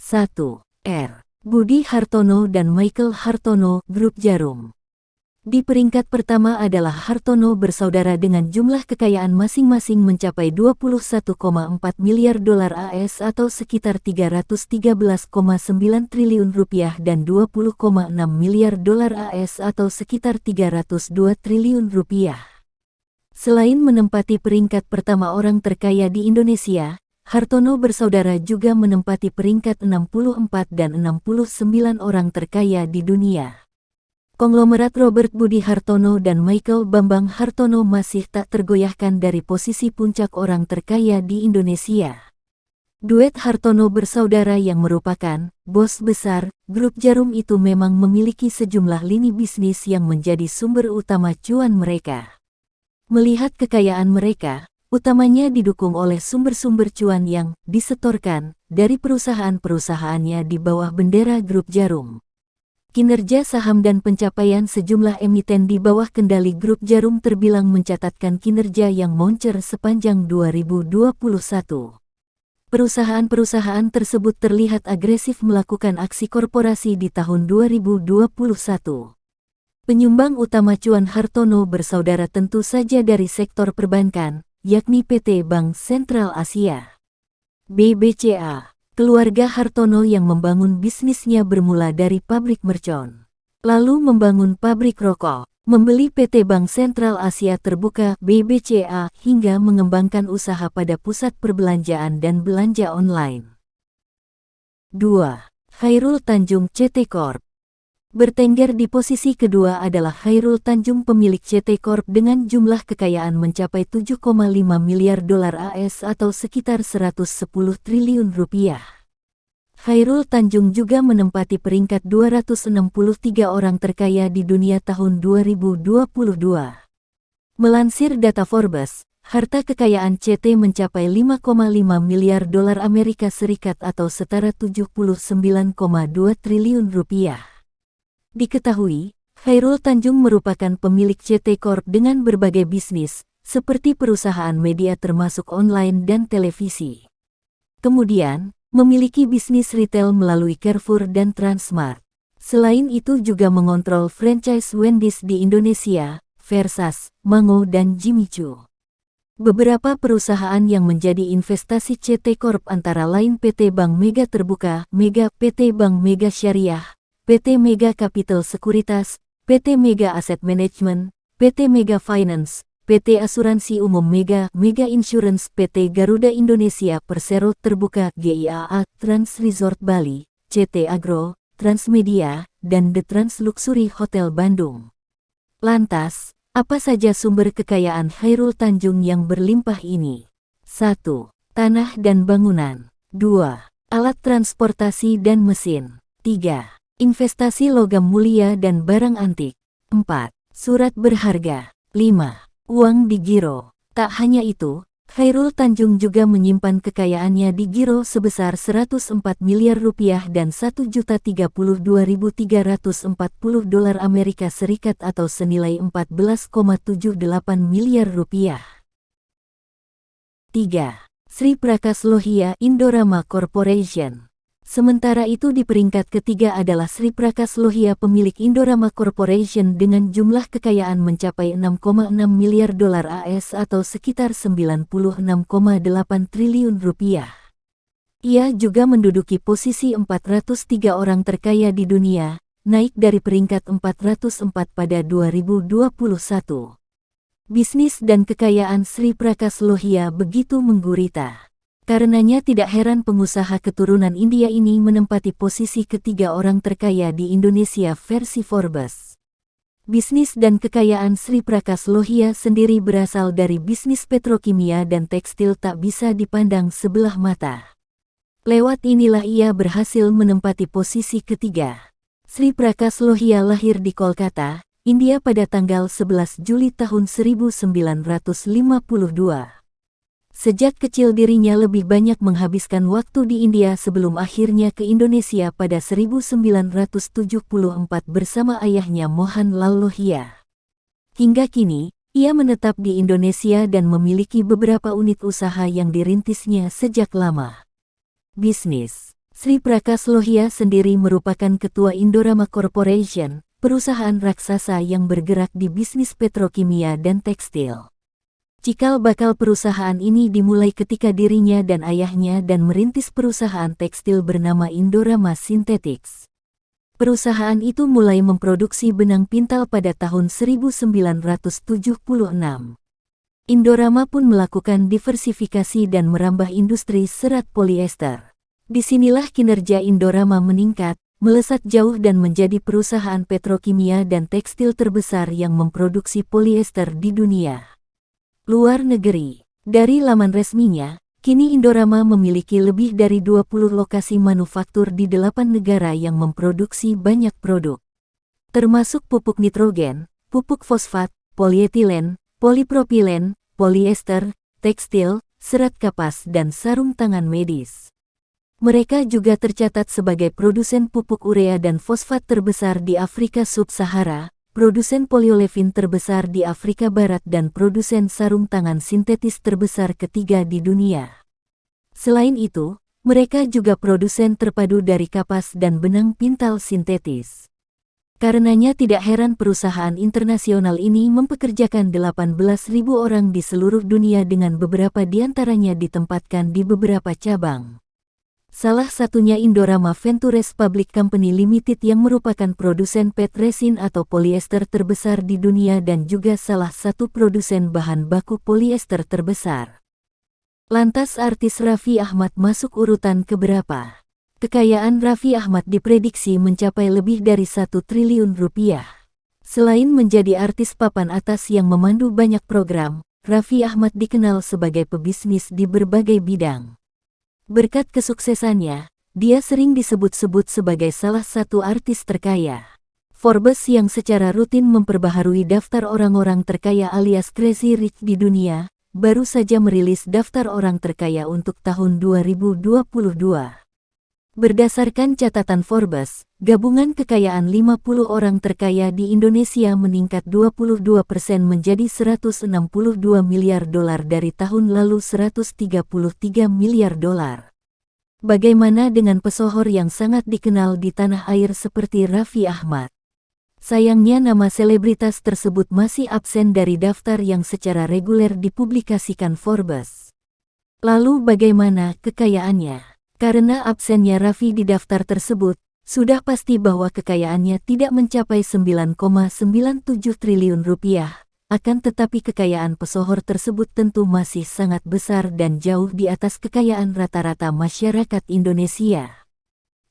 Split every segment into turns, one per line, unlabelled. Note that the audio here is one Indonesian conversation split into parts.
1. R. Budi Hartono dan Michael Hartono, Grup Djarum. Di peringkat pertama adalah Hartono bersaudara dengan jumlah kekayaan masing-masing mencapai 21,4 miliar dolar AS atau sekitar 313,9 triliun rupiah dan 20,6 miliar dolar AS atau sekitar 302 triliun rupiah. Selain menempati peringkat pertama orang terkaya di Indonesia, Hartono bersaudara juga menempati peringkat 64 dan 69 orang terkaya di dunia. Konglomerat Robert Budi Hartono dan Michael Bambang Hartono masih tak tergoyahkan dari posisi puncak orang terkaya di Indonesia. Duet Hartono bersaudara yang merupakan bos besar Grup Djarum itu memang memiliki sejumlah lini bisnis yang menjadi sumber utama cuan mereka. Melihat kekayaan mereka, utamanya didukung oleh sumber-sumber cuan yang disetorkan dari perusahaan-perusahaannya di bawah bendera Grup Djarum. Kinerja saham dan pencapaian sejumlah emiten di bawah kendali Grup Djarum terbilang mencatatkan kinerja yang moncer sepanjang 2021. Perusahaan-perusahaan tersebut terlihat agresif melakukan aksi korporasi di tahun 2021. Penyumbang utama cuan Hartono bersaudara tentu saja dari sektor perbankan, yakni PT Bank Sentral Asia (BBCA). Keluarga Hartono yang membangun bisnisnya bermula dari pabrik mercon, lalu membangun pabrik rokok, membeli PT Bank Sentral Asia Terbuka (BBCA) hingga mengembangkan usaha pada pusat perbelanjaan dan belanja online. 2. Khairul Tanjung CT Corp. Bertengger di posisi kedua adalah Khairul Tanjung pemilik CT Corp dengan jumlah kekayaan mencapai 7,5 miliar dolar AS atau sekitar 110 triliun rupiah. Khairul Tanjung juga menempati peringkat 263 orang terkaya di dunia tahun 2022. Melansir data Forbes, harta kekayaan CT mencapai 5,5 miliar dolar Amerika Serikat atau setara 79,2 triliun rupiah. Diketahui, Khairul Tanjung merupakan pemilik CT Corp dengan berbagai bisnis, seperti perusahaan media termasuk online dan televisi. Kemudian, memiliki bisnis retail melalui Carrefour dan Transmart. Selain itu juga mengontrol franchise Wendy's di Indonesia, Versace, Mango dan Jimmy Choo. Beberapa perusahaan yang menjadi investasi CT Corp antara lain PT Bank Mega Terbuka, Mega, PT Bank Mega Syariah, PT Mega Capital Sekuritas, PT Mega Asset Management, PT Mega Finance, PT Asuransi Umum Mega, Mega Insurance, PT Garuda Indonesia Persero Terbuka, GIAA, Trans Resort Bali, CT Agro, Transmedia, dan The Trans Luxury Hotel Bandung. Lantas, apa saja sumber kekayaan Khairul Tanjung yang berlimpah ini? 1. Tanah dan bangunan. 2. Alat transportasi dan mesin. 3. Investasi logam mulia dan barang antik. 4. Surat berharga. 5. Uang di giro. Tak hanya itu, Khairul Tanjung juga menyimpan kekayaannya di giro sebesar 104 miliar rupiah dan 1.032.340 dolar Amerika Serikat atau senilai 14,78 miliar rupiah. 3. Sri Prakas Lohia Indorama Corporation. Sementara itu di peringkat ketiga adalah Sri Prakas Lohia pemilik Indorama Corporation dengan jumlah kekayaan mencapai 6,6 miliar dolar AS atau sekitar 96,8 triliun rupiah. Ia juga menduduki posisi 403 orang terkaya di dunia, naik dari peringkat 404 pada 2021. Bisnis dan kekayaan Sri Prakas Lohia begitu menggurita. Karenanya tidak heran pengusaha keturunan India ini menempati posisi ketiga orang terkaya di Indonesia versi Forbes. Bisnis dan kekayaan Sri Prakas Lohia sendiri berasal dari bisnis petrokimia dan tekstil tak bisa dipandang sebelah mata. Lewat inilah ia berhasil menempati posisi ketiga. Sri Prakas Lohia lahir di Kolkata, India pada tanggal 11 Juli tahun 1952. Sejak kecil dirinya lebih banyak menghabiskan waktu di India sebelum akhirnya ke Indonesia pada 1974 bersama ayahnya Mohan Lal Lohia. Hingga kini, ia menetap di Indonesia dan memiliki beberapa unit usaha yang dirintisnya sejak lama. Bisnis. Sri Prakash Lohia sendiri merupakan ketua Indorama Corporation, perusahaan raksasa yang bergerak di bisnis petrokimia dan tekstil. Cikal bakal perusahaan ini dimulai ketika dirinya dan ayahnya merintis perusahaan tekstil bernama Indorama Synthetics. Perusahaan itu mulai memproduksi benang pintal pada tahun 1976. Indorama pun melakukan diversifikasi dan merambah industri serat polyester. Disinilah kinerja Indorama meningkat, melesat jauh dan menjadi perusahaan petrokimia dan tekstil terbesar yang memproduksi polyester di dunia. Luar negeri. Dari laman resminya, kini Indorama memiliki lebih dari 20 lokasi manufaktur di 8 negara yang memproduksi banyak produk, termasuk pupuk nitrogen, pupuk fosfat, polietilen, polipropilen, polyester, tekstil, serat kapas dan sarung tangan medis. Mereka juga tercatat sebagai produsen pupuk urea dan fosfat terbesar di Afrika Sub-Sahara, produsen poliolefin terbesar di Afrika Barat dan produsen sarung tangan sintetis terbesar ketiga di dunia. Selain itu, mereka juga produsen terpadu dari kapas dan benang pintal sintetis. Karenanya tidak heran perusahaan internasional ini mempekerjakan 18.000 orang di seluruh dunia dengan beberapa diantaranya ditempatkan di beberapa cabang. Salah satunya Indorama Ventures Public Company Limited yang merupakan produsen PET resin atau polyester terbesar di dunia dan juga salah satu produsen bahan baku polyester terbesar. Lantas artis Raffi Ahmad masuk urutan keberapa? Kekayaan Raffi Ahmad diprediksi mencapai lebih dari 1 triliun rupiah. Selain menjadi artis papan atas yang memandu banyak program, Raffi Ahmad dikenal sebagai pebisnis di berbagai bidang. Berkat kesuksesannya, dia sering disebut-sebut sebagai salah satu artis terkaya. Forbes yang secara rutin memperbaharui daftar orang-orang terkaya alias Crazy Rich di dunia, baru saja merilis daftar orang terkaya untuk tahun 2022. Berdasarkan catatan Forbes, gabungan kekayaan 50 orang terkaya di Indonesia meningkat 22% menjadi 162 miliar dolar dari tahun lalu 133 miliar dolar. Bagaimana dengan pesohor yang sangat dikenal di tanah air seperti Raffi Ahmad? Sayangnya nama selebritas tersebut masih absen dari daftar yang secara reguler dipublikasikan Forbes. Lalu bagaimana kekayaannya? Karena absennya Raffi di daftar tersebut, sudah pasti bahwa kekayaannya tidak mencapai 9,97 triliun rupiah. Akan tetapi kekayaan pesohor tersebut tentu masih sangat besar dan jauh di atas kekayaan rata-rata masyarakat Indonesia.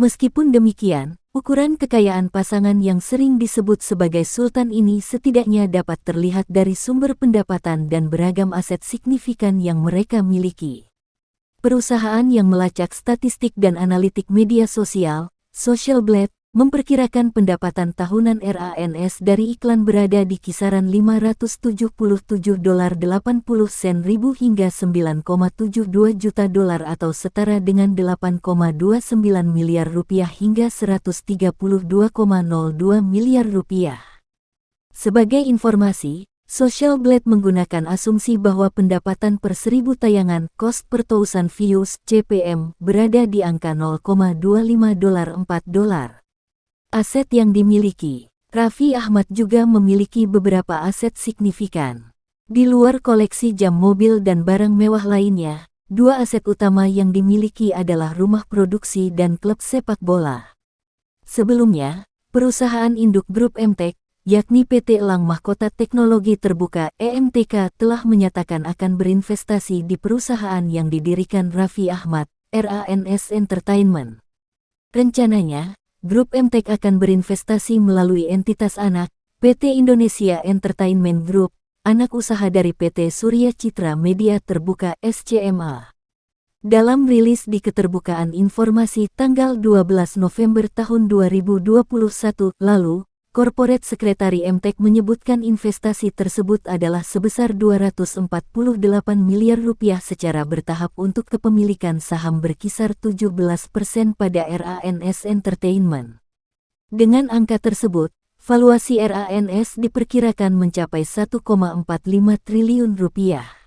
Meskipun demikian, ukuran kekayaan pasangan yang sering disebut sebagai sultan ini setidaknya dapat terlihat dari sumber pendapatan dan beragam aset signifikan yang mereka miliki. Perusahaan yang melacak statistik dan analitik media sosial, Social Blade, memperkirakan pendapatan tahunan RANS dari iklan berada di kisaran 577,80 dolar hingga 9,72 juta dolar atau setara dengan 8,29 miliar rupiah hingga 132,02 miliar rupiah. Sebagai informasi, Social Blade menggunakan asumsi bahwa pendapatan per 1000 tayangan cost per thousand views CPM berada di angka 0,25 dolar 4 dolar. Aset yang dimiliki. Raffi Ahmad juga memiliki beberapa aset signifikan. Di luar koleksi jam mobil dan barang mewah lainnya, dua aset utama yang dimiliki adalah rumah produksi dan klub sepak bola. Sebelumnya, perusahaan induk grup Emtek, yakni PT Elang Mahkota Teknologi Terbuka (EMTK) telah menyatakan akan berinvestasi di perusahaan yang didirikan Raffi Ahmad, RANS Entertainment. Rencananya, grup Emtek akan berinvestasi melalui entitas anak, PT Indonesia Entertainment Group, anak usaha dari PT Surya Citra Media Terbuka (SCMA). Dalam rilis di Keterbukaan Informasi tanggal 12 November tahun 2021 lalu, Corporate Sekretari Emtek menyebutkan investasi tersebut adalah sebesar 248 miliar rupiah secara bertahap untuk kepemilikan saham berkisar 17% pada RANS Entertainment. Dengan angka tersebut, valuasi RANS diperkirakan mencapai 1,45 triliun rupiah.